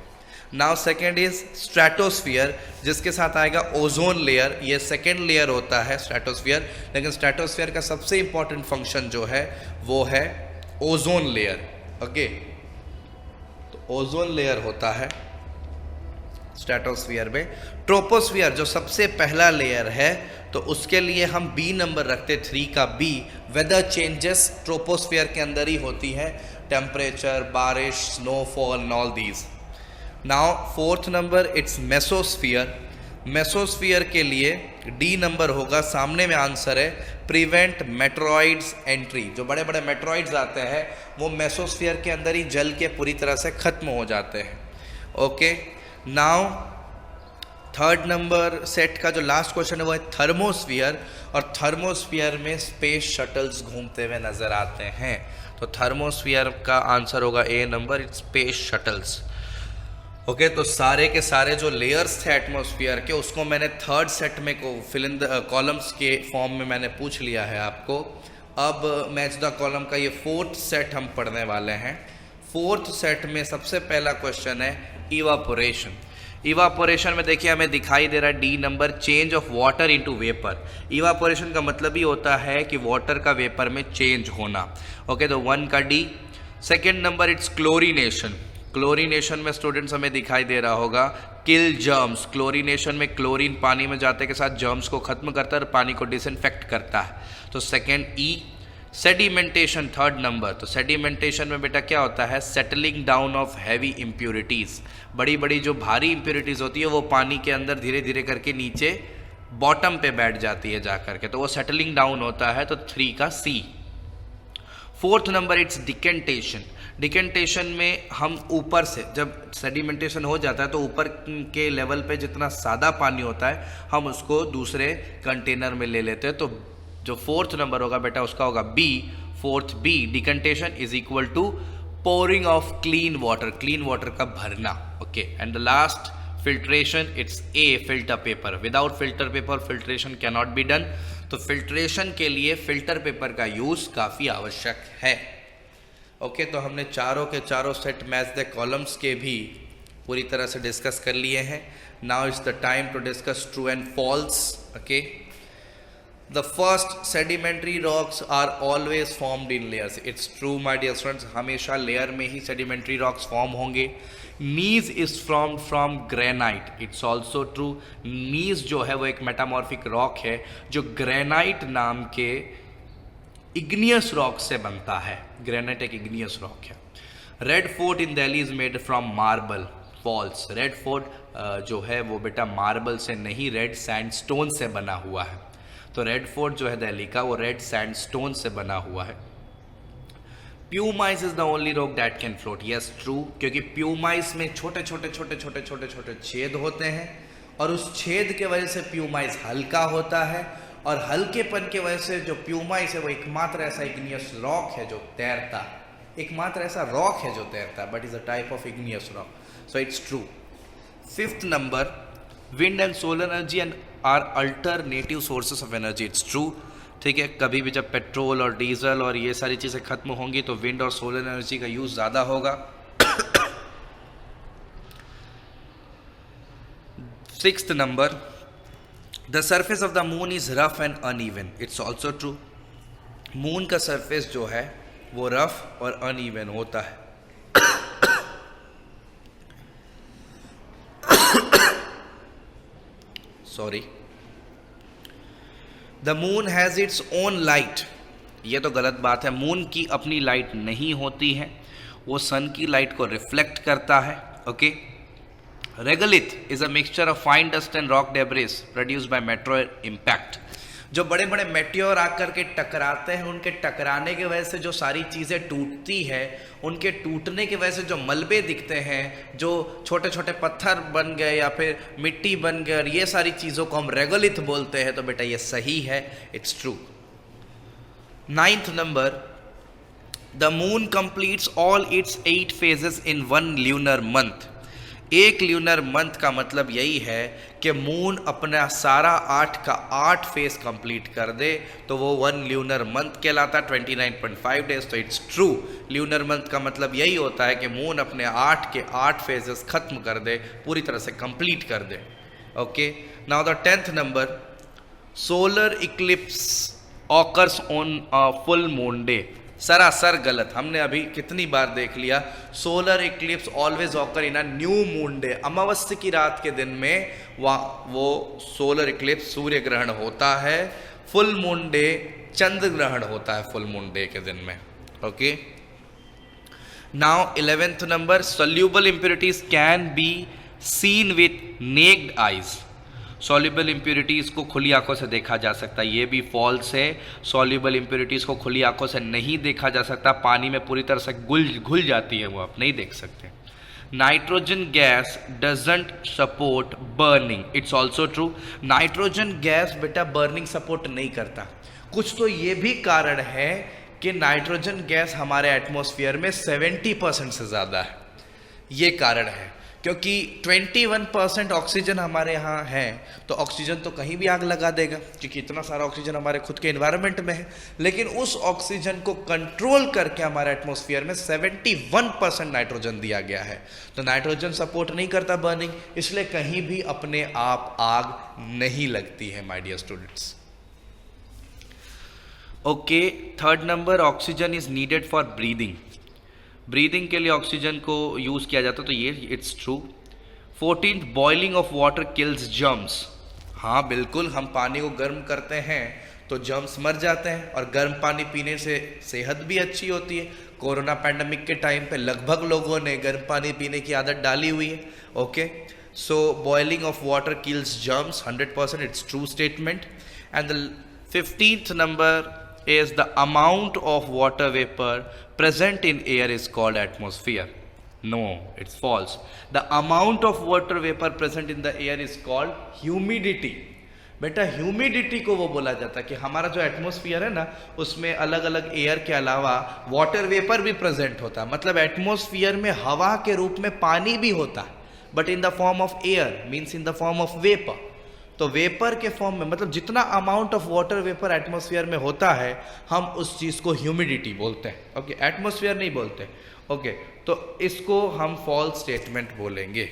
Now second is stratosphere, जिसके साथ आएगा ओजोन लेयर। ये 2nd लेयर होता है स्ट्रेटोस्फीयर, लेकिन स्ट्रेटोस्फीयर का सबसे इंपॉर्टेंट फंक्शन जो है वो है ओजोन लेयर। ओके, तो ओजोन लेयर होता है स्ट्रेटोस्फीयर में। ट्रोपोस्फीयर जो सबसे पहला लेयर है, तो उसके लिए हम बी नंबर रखते, 3 का बी। वेदर चेंजेस ट्रोपोस्फीयर के अंदर ही होती है, टेम्परेचर, बारिश, snowfall and all these. Now 4th number it's mesosphere. Mesosphere के लिए डी नंबर होगा, सामने में आंसर है, प्रिवेंट मेट्रॉइड्स एंट्री। जो बड़े बड़े मेट्रॉइड्स आते हैं वो मेसोस्फीयर के अंदर ही जल के पूरी तरह से खत्म हो जाते हैं। Okay, now 3rd number set का जो लास्ट क्वेश्चन है वो है थर्मोस्फीयर, और थर्मोस्फीयर में स्पेस शटल्स घूमते हुए नजर आते हैं। तो थर्मोस्फीयर का आंसर होगा A number, it's space shuttles. Okay, तो सारे के सारे जो लेयर्स थे एटमॉस्फेयर के, उसको मैंने 3rd सेट में को फिल इन द कॉलम्स के फॉर्म में मैंने पूछ लिया है आपको। अब मैच द कॉलम का ये 4th सेट हम पढ़ने वाले हैं। 4th सेट में सबसे पहला क्वेश्चन है इवापोरेशन। इवापोरेशन में देखिए हमें दिखाई दे रहा है D number, change of water into vapour. Evaporation का मतलब ही होता है कि वाटर का वेपर में चेंज होना। ओके, तो 1 का D. 2nd number it's chlorination. Chlorination में स्टूडेंट्स हमें दिखाई दे रहा होगा किल जर्म्स। क्लोरीनेशन में क्लोरीन पानी में जाते के साथ जर्म्स को खत्म करता है और पानी को डिसइंफेक्ट करता है। तो 2nd E. Sedimentation 3rd number. तो सेडिमेंटेशन में बेटा क्या होता है, settling down of heavy impurities. बड़ी बड़ी जो भारी इम्प्योरिटीज़ होती है वो पानी के अंदर धीरे धीरे करके नीचे बॉटम पे बैठ जाती है जा करके, तो वो सेटलिंग डाउन होता है। तो 3 का सी। 4th number it's decantation. Decantation में हम ऊपर से, जब सेडिमेंटेशन हो जाता है तो ऊपर के लेवल पे जितना सादा पानी होता है हम उसको दूसरे कंटेनर में ले लेते हैं। तो जो 4th नंबर होगा बेटा उसका होगा B, 4th B. Decantation is equal to pouring of clean water, clean water का भरना। Okay, and the last filtration it's A, filter paper. Without filter paper filtration can not be done. तो filtration के लिए filter paper का use काफ़ी आवश्यक है। Okay, तो हमने चारों के चारों सेट मैच द कॉलम्स के भी पूरी तरह से डिस्कस कर लिए हैं। Now it's the time to discuss true and false. Okay, The first sedimentary rocks are always formed in layers. It's true my dear students, हमेशा लेयर में ही sedimentary rocks form होंगे. Gneiss is formed from granite. It's also true. Gneiss जो है वो एक metamorphic rock है जो granite नाम के igneous rock से बनता है. Granite एक igneous rock है. Red Fort in Delhi is made from marble. False. Red Fort जो है वो बेटा मार्बल से नहीं, रेड सैंडस्टोन से बना हुआ है. तो रेड फोर्ट जो है दिल्ली का वो रेड सैंडस्टोन से बना हुआ है. Pumice is the only rock that can float. Yes true, क्योंकि प्यूमाइस में छोटे छोटे छोटे छोटे छोटे छोटे छेद होते हैं और उस छेद के वजह से प्यूमाइस हल्का होता है और हल्केपन के वजह से जो प्यूमाइस है वो एकमात्र ऐसा इग्नियस रॉक है जो तैरता है. एकमात्र ऐसा रॉक है जो तैरता है, but is a type of igneous rock. So it's true. Fifth number, wind and solar energy and are alternative sources of energy. It's true. ठीक है, कभी भी जब पेट्रोल और डीजल और ये सारी चीज़ें खत्म होंगी तो विंड और सोलर एनर्जी का यूज़ ज़्यादा होगा. Sixth number, the surface of the moon is rough and uneven. It's also true. Moon का सरफेस जो है वो रफ और अनइवन होता है. Sorry. The moon has its own light. ये तो गलत बात है. मून की अपनी लाइट नहीं होती है, वो सन की लाइट को रिफ्लेक्ट करता है. Okay. Regolith is a mixture of fine dust and rock debris produced by meteor impact. जो बड़े बड़े मेटेओर आकर के टकराते हैं, उनके टकराने की वजह से जो सारी चीज़ें टूटती है, उनके टूटने की वजह से जो मलबे दिखते हैं, जो छोटे छोटे पत्थर बन गए या फिर मिट्टी बन गए, और ये सारी चीज़ों को हम रेगोलिथ बोलते हैं. तो बेटा ये सही है. It's true. Ninth number, the moon completes all it's 8 phases in 1 lunar month. एक ल्यूनर मंथ का मतलब यही है कि मून अपना सारा 8 फेज कंप्लीट कर दे तो वो 1 ल्यूनर मंथ कहलाता, 29.5 डेज. तो इट्स ट्रू. ल्यूनर मंथ का मतलब यही होता है कि मून अपने 8 फेजेस खत्म कर दे, पूरी तरह से कंप्लीट कर दे. Okay. Now the 10th number, solar eclipse occurs on full moon day. सरासर गलत. हमने अभी कितनी बार देख लिया. Solar eclipse always occur in a new moon day. अमावस्या की रात के दिन में वो सोलर इक्लिप्स सूर्य ग्रहण होता है. फुल मून डे चंद्र ग्रहण होता है फुल मून डे के दिन में. Okay. Now 11th number, soluble impurities can be seen with necked eyes. Soluble impurities को खुली आंखों से देखा जा सकता है. ये भी फॉल्स है. सॉल्युबल इम्प्योरिटीज़ को खुली आंखों से नहीं देखा जा सकता. पानी में पूरी तरह से घुल जाती है, वो आप नहीं देख सकते. Nitrogen gas doesn't support burning. It's also true. Nitrogen gas बेटा बर्निंग सपोर्ट नहीं करता. कुछ तो ये भी कारण है कि नाइट्रोजन गैस हमारे एटमॉस्फेयर में 70% से ज़्यादा है. ये कारण है, क्योंकि 21% ऑक्सीजन हमारे यहाँ है, तो ऑक्सीजन तो कहीं भी आग लगा देगा, क्योंकि इतना सारा ऑक्सीजन हमारे खुद के एनवायरनमेंट में है. लेकिन उस ऑक्सीजन को कंट्रोल करके हमारे एटमॉस्फेयर में 71% नाइट्रोजन दिया गया है. तो नाइट्रोजन सपोर्ट नहीं करता बर्निंग, इसलिए कहीं भी अपने आप आग नहीं लगती है my dear students. Okay. 3rd number, oxygen is needed for breathing. Breathing के लिए ऑक्सीजन को यूज़ किया जाता है, तो ये it's true. 14th, boiling of water kills germs. हाँ बिल्कुल, हम पानी को गर्म करते हैं तो जर्म्स मर जाते हैं और गर्म पानी पीने से सेहत भी अच्छी होती है. कोरोना पैंडमिक के टाइम पे लगभग लोगों ने गर्म पानी पीने की आदत डाली हुई है. Okay. So boiling of water kills germs, 100% it's true statement. And the 15th number is the amount of water vapor present in air is called atmosphere. No, it's false. The amount of water vapor present in the air is called humidity. बेटा humidity को वो बोला जाता है कि हमारा जो atmosphere है ना, उसमें अलग अलग एयर के अलावा वाटर वेपर भी प्रेजेंट होता है. मतलब एटमॉस्फेयर में हवा के रूप में पानी भी होता है, but in the form of air, means in the form of vapour. तो वेपर के फॉर्म में, मतलब जितना amount of water vapour atmosphere में होता है, हम उस चीज़ को ह्यूमिडिटी बोलते हैं. ओके. एटमॉस्फेयर नहीं बोलते. ओके. तो इसको हम फॉल्स स्टेटमेंट बोलेंगे.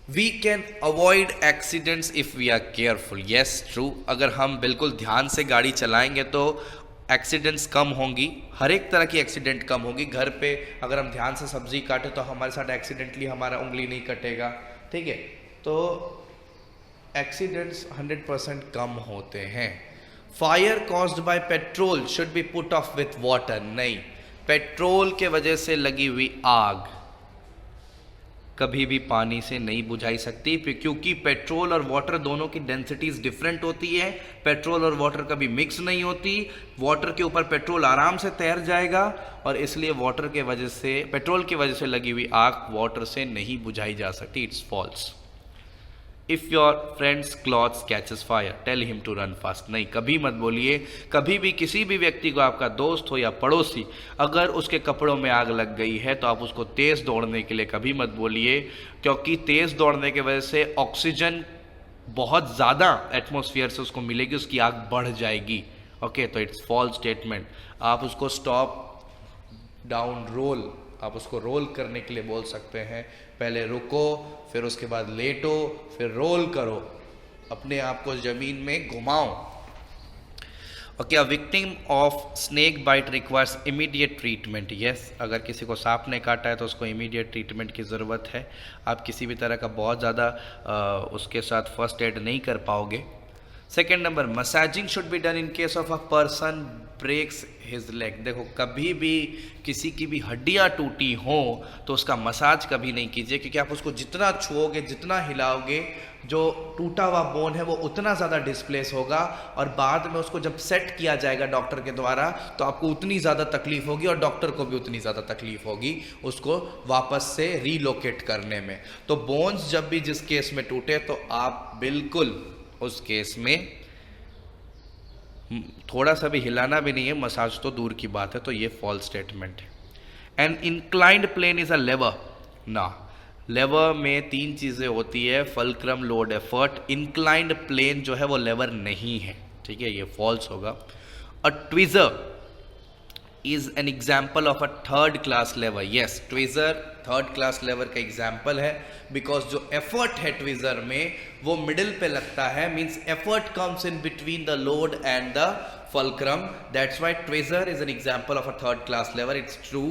We can avoid accidents if we are careful, yes true. अगर हम बिल्कुल ध्यान से गाड़ी चलाएंगे तो एक्सीडेंट्स कम होंगी, हर एक तरह की एक्सीडेंट कम होगी। घर पे अगर हम ध्यान से सब्जी काटें तो हमारे साथ एक्सीडेंटली हमारा उंगली नहीं कटेगा, ठीक है। तो एक्सीडेंट्स 100% कम होते हैं। Fire caused bye petrol should be put off with water, नहीं, पेट्रोल के वजह से लगी हुई आग कभी भी पानी से नहीं बुझाई सकती, क्योंकि पेट्रोल और वाटर दोनों की डेंसिटीज डिफरेंट होती है। पेट्रोल और वाटर कभी मिक्स नहीं होती। वाटर के ऊपर पेट्रोल आराम से तैर जाएगा और इसलिए वाटर के वजह से, पेट्रोल की वजह से लगी हुई आग वाटर से नहीं बुझाई जा सकती। It's false. If your friend's clothes catches fire tell him to run fast, नहीं, कभी मत बोलिए। कभी भी किसी भी व्यक्ति को, आपका दोस्त हो या पड़ोसी, अगर उसके कपड़ों में आग लग गई है तो आप उसको तेज़ दौड़ने के लिए कभी मत बोलिए, क्योंकि तेज़ दौड़ने की वजह से ऑक्सीजन बहुत ज़्यादा एटमॉस्फेयर से उसको मिलेगी, उसकी आग बढ़ जाएगी। ओके, तो इट्स फॉल्स स्टेटमेंट। आप उसको स्टॉप, डाउन, रोल, आप उसको रोल करने के लिए बोल सकते हैं। पहले रुको, फिर उसके बाद लेटो, फिर रोल करो, अपने आप को जमीन में घुमाओ। Okay, a victim of snake bite requires immediate treatment, yes. अगर किसी को सांप ने काटा है तो उसको इमीडिएट ट्रीटमेंट की ज़रूरत है। आप किसी भी तरह का बहुत ज़्यादा उसके साथ फर्स्ट एड नहीं कर पाओगे। Second number, massaging should be done in case of a person breaks his leg. देखो, कभी भी किसी की भी हड्डियां टूटी हो तो उसका मसाज कभी नहीं कीजिए, क्योंकि आप उसको जितना छुओगे, जितना हिलाओगे, जो टूटा हुआ बोन है वो उतना ज़्यादा डिस्प्लेस होगा और बाद में उसको जब सेट किया जाएगा डॉक्टर के द्वारा तो आपको उतनी ज़्यादा तकलीफ होगी और डॉक्टर को भी उतनी ज़्यादा तकलीफ होगी उसको वापस से रीलोकेट करने में। तो बोन्स जब भी जिस केस में टूटे तो आप बिल्कुल उस केस में थोड़ा सा भी हिलाना भी नहीं है, मसाज तो दूर की बात है। तो ये फॉल्स स्टेटमेंट है। An inclined plane is a lever, no, lever में तीन चीज़ें होती है, fulcrum, load, effort. Inclined plane जो है वो लेवर नहीं है, ठीक है, ये फॉल्स होगा। A tweezer is an example of a third class lever, yes, tweezer third class lever का एग्जाम्पल है, बिकॉज जो एफर्ट है ट्विजर में वो मिडिल पे लगता है, means effort comes in between the load and the fulcrum, that's why tweezer is an example of a third class lever. It's true.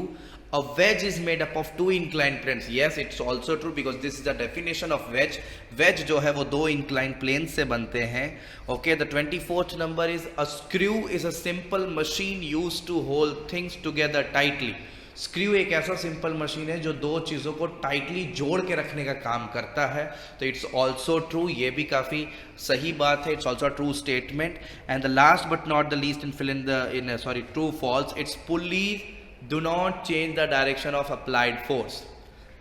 A wedge is made up of two inclined planes, yes, it's also true because this is the definition of wedge. Wedge जो है वो दो inclined planes से बनते हैं। Okay, the 24th number is a screw is a simple machine used to hold things together tightly. Screw एक ऐसा simple machine है जो दो चीज़ों को टाइटली जोड़ के रखने का काम करता है, तो इट्स ऑल्सो ट्रू, ये भी काफ़ी सही बात है, it's also true statement. And the last but not the least in fill in true false, it's pulley do not change the direction of applied force.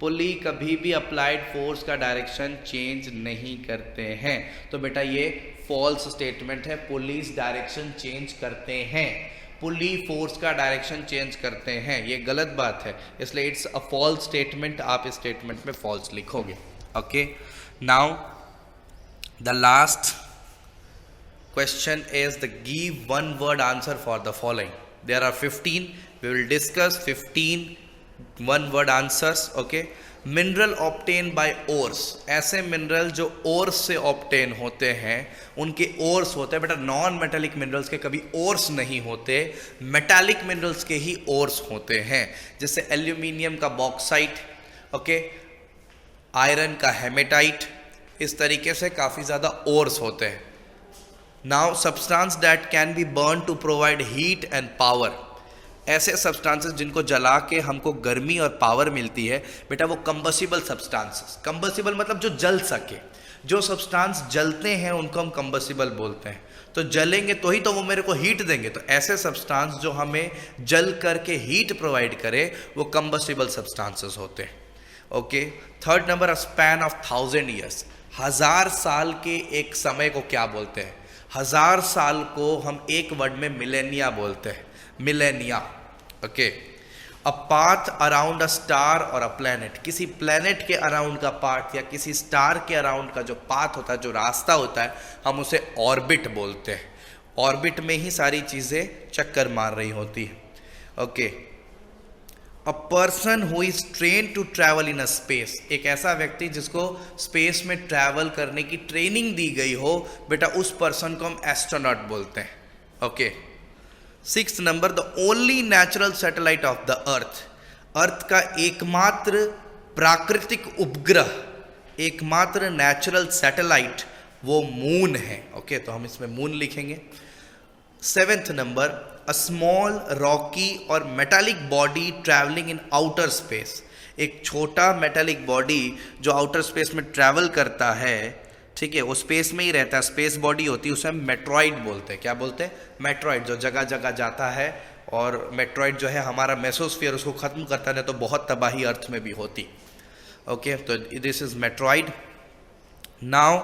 Pulley कभी भी अप्लाइड फोर्स का direction change नहीं करते हैं, तो बेटा ये false statement है। पुलिस डायरेक्शन चेंज करते हैं, पुली फोर्स का डायरेक्शन चेंज करते हैं, ये गलत बात है, इसलिए इट्स अ फॉल्स स्टेटमेंट। आप इस स्टेटमेंट में फॉल्स लिखोगे। Okay, now the last question is the give one word answer for the following. There are 15, we will discuss 15 one word answers. Okay, mineral obtain by ores, ऐसे mineral जो ores से ऑब्टेन होते हैं उनके ores होते हैं बेटा। नॉन मेटालिक मिनरल्स के कभी ओर्स नहीं होते, मेटालिक मिनरल्स के ही ओर्स होते हैं, जैसे एल्यूमिनियम का बॉक्साइट, ओके, आयरन का हेमेटाइट, इस तरीके से काफ़ी ज़्यादा ओर्स होते हैं। Now substance that can be burn to provide heat and power, ऐसे सब्सटेंसेस जिनको जला के हमको गर्मी और पावर मिलती है बेटा, वो कंबसिबल सब्सटेंसेस। कंबसिबल मतलब जो जल सके, जो सब्सटेंस जलते हैं उनको हम कंबसिबल बोलते हैं। तो जलेंगे तो ही तो वो मेरे को हीट देंगे, तो ऐसे सब्सटेंस जो हमें जल करके हीट प्रोवाइड करे वो कंबसिबल सब्सटेंसेस होते हैं। Okay, third number, a span of 1000 years, 1000 साल के एक समय को क्या बोलते हैं? 1000 साल को हम एक वर्ड में मिलेनिया बोलते हैं, millennia. Okay, a path around a star और अ प्लैनेट, किसी प्लैनेट के अराउंड का पाथ या किसी स्टार के अराउंड का जो पाथ होता है, जो रास्ता होता है, हम उसे ऑर्बिट बोलते हैं। ऑर्बिट में ही सारी चीज़ें चक्कर मार रही होती हैं। Okay, a person who is train to travel in a space, एक ऐसा व्यक्ति जिसको स्पेस में ट्रैवल करने की ट्रेनिंग दी गई हो, बेटा उस पर्सन को हम एस्ट्रोनॉट बोलते हैं। Okay. 6th number, the only natural satellite of the earth, earth का एकमात्र प्राकृतिक उपग्रह, एकमात्र नेचुरल सैटेलाइट वो मून है। ओके, तो हम इसमें मून लिखेंगे। 7th number, a small rocky और metallic body travelling in outer space, एक छोटा मेटालिक बॉडी जो आउटर स्पेस में ट्रैवल करता है, ठीक है, वो स्पेस में ही रहता है, स्पेस बॉडी होती है, उसे हम मेट्रॉइड बोलते हैं। क्या बोलते हैं? मेट्रॉइड, जो जगह जगह जाता है। और मेट्रॉइड जो है हमारा मेसोस्फीयर उसको खत्म करता है, तो बहुत तबाही अर्थ में भी होती। ओके, तो this is meteoroid. Now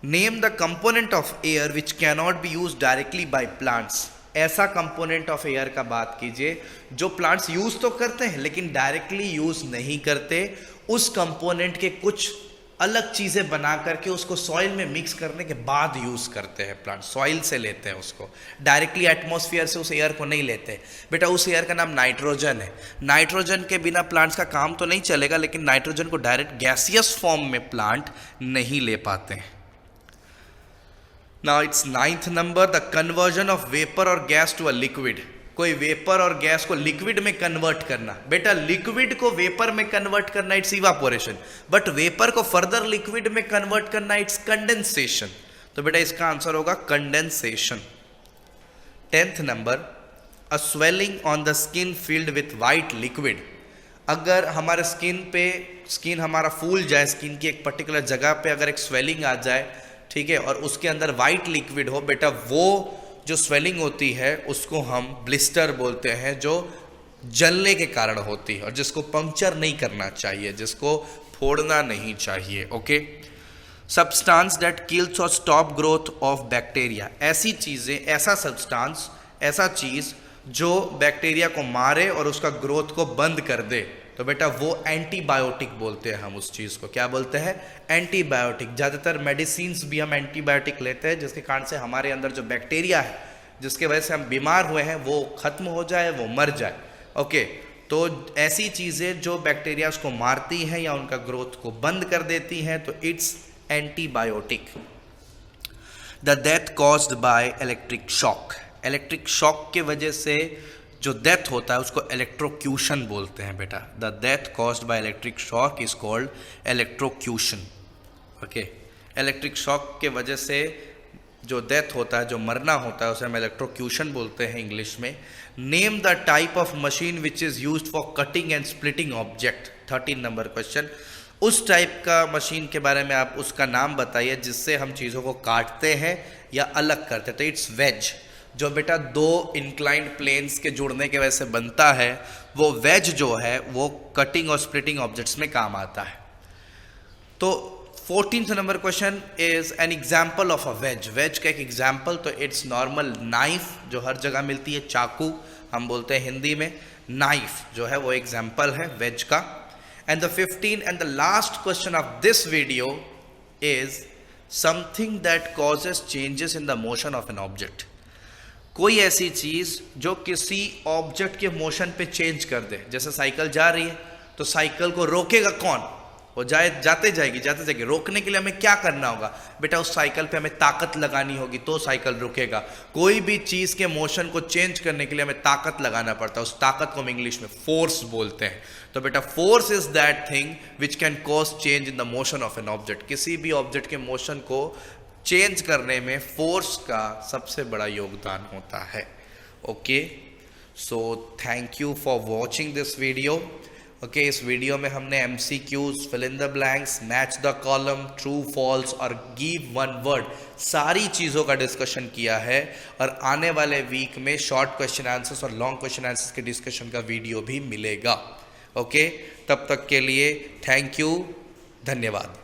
name the component of air which cannot be use directly by plants, ऐसा कंपोनेंट ऑफ एयर का बात कीजिए जो प्लांट्स यूज तो करते हैं लेकिन डायरेक्टली यूज नहीं करते, उस कंपोनेंट के कुछ अलग चीजें बना करके उसको सॉइल में मिक्स करने के बाद यूज करते हैं प्लांट, सॉइल से लेते हैं उसको, डायरेक्टली एटमॉस्फेयर से उस एयर को नहीं लेते। बेटा उस एयर का नाम नाइट्रोजन है। नाइट्रोजन के बिना प्लांट्स का काम तो नहीं चलेगा, लेकिन नाइट्रोजन को डायरेक्ट गैसियस फॉर्म में प्लांट नहीं ले पाते हैं। Now it's 9th number, the conversion of vapour और गैस टू अ लिक्विड, कोई वेपर और गैस को लिक्विड में कन्वर्ट करना। बेटा लिक्विड को वेपर में कन्वर्ट करना इट्स इवापोरेशन, बट वेपर को फर्दर लिक्विड में कन्वर्ट करना इट्स कंडेंसेशन। तो बेटा इसका आंसर होगा condensation. 10th number, a swelling on the skin field with white liquid, अगर हमारे स्किन हमारा फूल जाए, स्किन की एक पर्टिकुलर जगह पे अगर एक स्वेलिंग आ जाए, ठीक है, और उसके अंदर वाइट लिक्विड हो, बेटा वो जो स्वेलिंग होती है उसको हम ब्लिस्टर बोलते हैं, जो जलने के कारण होती है और जिसको पंक्चर नहीं करना चाहिए, जिसको फोड़ना नहीं चाहिए। ओके। सब्सटेंस दैट किल्स और स्टॉप ग्रोथ ऑफ बैक्टीरिया, ऐसी चीज़ें, ऐसा सब्सटेंस, ऐसा चीज़ जो बैक्टीरिया को मारे और उसका ग्रोथ को बंद कर दे, तो बेटा वो एंटीबायोटिक बोलते हैं हम उस चीज़ को। क्या बोलते हैं? एंटीबायोटिक। ज़्यादातर मेडिसिन्स भी हम एंटीबायोटिक लेते हैं जिसके कारण से हमारे अंदर जो बैक्टीरिया है जिसके वजह से हम बीमार हुए हैं वो खत्म हो जाए, वो मर जाए। ओके, तो ऐसी चीज़ें जो बैक्टीरिया को मारती हैं या उनका ग्रोथ को बंद कर देती हैं, तो it's antibiotic. The death caused by electric shock, electric shock के वजह से जो डेथ होता है उसको इलेक्ट्रोक्यूशन बोलते हैं बेटा। The death caused by electric shock is called electrocution. Okay, electric shock के वजह से जो डेथ होता है, जो मरना होता है, उसे हम इलेक्ट्रोक्यूशन बोलते हैं इंग्लिश में। Name the type of machine which is used for cutting and splitting object. 13 number question, उस टाइप का मशीन के बारे में आप उसका नाम बताइए जिससे हम चीज़ों को काटते हैं या अलग करते हैं। तो इट्स वेज। जो बेटा दो इंक्लाइंड प्लेन्स के जुड़ने के वजह से बनता है, वो वेज जो है वो कटिंग और स्प्लिटिंग ऑब्जेक्ट्स में काम आता है। तो 14th number question is an example of a wedge. Wedge का एक एग्जाम्पल, तो इट्स नॉर्मल नाइफ जो हर जगह मिलती है, चाकू हम बोलते हैं हिंदी में, नाइफ जो है वो एग्जाम्पल है वेज का। And the 15th and the last question of this video is something that causes changes in the motion of an object. कोई ऐसी चीज़ जो किसी ऑब्जेक्ट के मोशन पे चेंज कर दे। जैसे साइकिल जा रही है तो साइकिल को रोकेगा कौन? वो जाते जाएगी। रोकने के लिए हमें क्या करना होगा? बेटा उस साइकिल पे हमें ताकत लगानी होगी तो साइकिल रुकेगा। कोई भी चीज़ के मोशन को चेंज करने के लिए हमें ताकत लगाना पड़ता है, उस ताकत को हम इंग्लिश में फोर्स बोलते हैं। तो बेटा force is that thing which can cause change in the motion of an object. किसी भी ऑब्जेक्ट के मोशन को चेंज करने में फोर्स का सबसे बड़ा योगदान होता है। Okay, so thank you for watching this video. Okay, इस वीडियो में हमने MCQs, fill in the blanks, match the column, true false और गिव वन वर्ड, सारी चीज़ों का डिस्कशन किया है। और आने वाले वीक में शॉर्ट क्वेश्चन आंसर्स और लॉन्ग क्वेश्चन आंसर्स के डिस्कशन का वीडियो भी मिलेगा। ओके, तब तक के लिए थैंक यू, धन्यवाद।